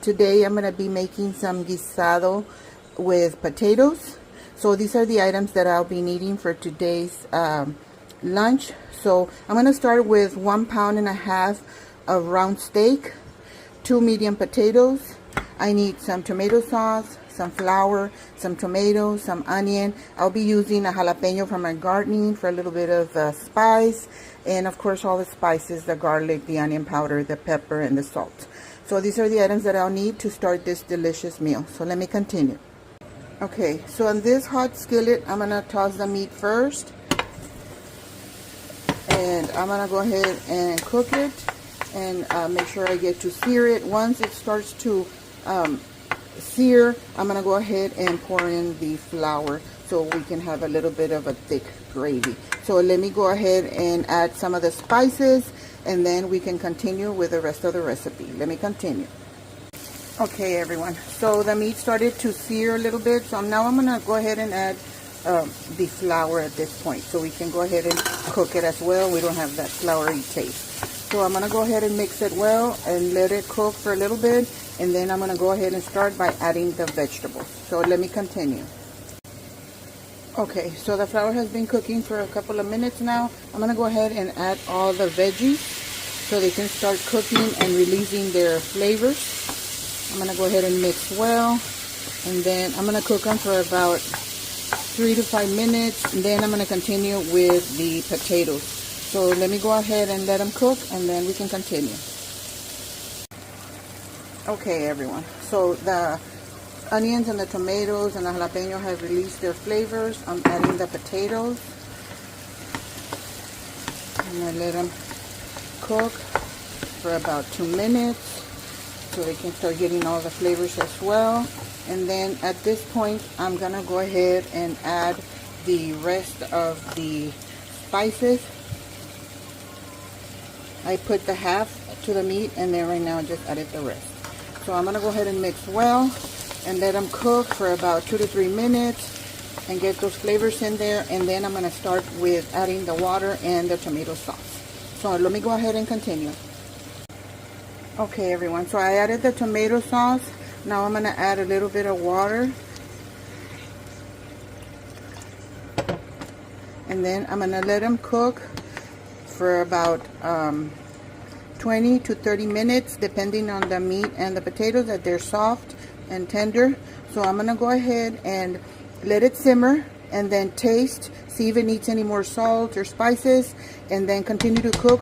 Today I'm going to be making some guisado with potatoes. So these are the items that I'll be needing for today's lunch. So I'm going to start with 1.5 pounds of round steak, 2 medium potatoes. I need some tomato sauce, some flour, some tomatoes, some onion. I'll be using a jalapeno from my gardening for a little bit of spice, and of course all the spices, the garlic, the onion powder, the pepper, and the salt. So these are the items that I'll need to start this delicious meal. So let me continue. Okay, so on this hot skillet, I'm gonna toss the meat first, and I'm gonna go ahead and cook it and make sure I get to sear it. Once it starts to sear, I'm gonna go ahead and pour in the flour so we can have a little bit of a thick gravy. So let me go ahead and add some of the spices, and then we can continue with the rest of the recipe. Let me continue. Okay, everyone, so the meat started to sear a little bit, so now I'm gonna go ahead and add the flour at this point, so we can go ahead and cook it as well. We don't have that floury taste. So I'm gonna go ahead and mix it well and let it cook for a little bit, and then I'm gonna go ahead and start by adding the vegetables. So let me continue. Okay, so the flour has been cooking for a couple of minutes now. I'm gonna go ahead and add all the veggies so they can start cooking and releasing their flavors. I'm gonna go ahead and mix well, and then I'm gonna cook them for about 3 to 5 minutes, and then I'm gonna continue with the potatoes. So let me go ahead and let them cook, and then we can continue. Okay, everyone, so the onions and the tomatoes and the jalapeno have released their flavors. I'm adding the potatoes. I'm gonna let them cook for about 2 minutes so they can start getting all the flavors as well. And then at this point, I'm gonna go ahead and add the rest of the spices. I put the half to the meat, and then right now I just added the rest. So I'm gonna go ahead and mix well and let them cook for about 2 to 3 minutes and get those flavors in there, and then I'm gonna start with adding the water and the tomato sauce. So let me go ahead and continue. Okay, everyone, so I added the tomato sauce. Now I'm gonna add a little bit of water, and then I'm gonna let them cook for about 20 to 30 minutes, depending on the meat and the potatoes, that they're soft and tender. So I'm gonna go ahead and let it simmer, and then taste, see if it needs any more salt or spices, and then continue to cook.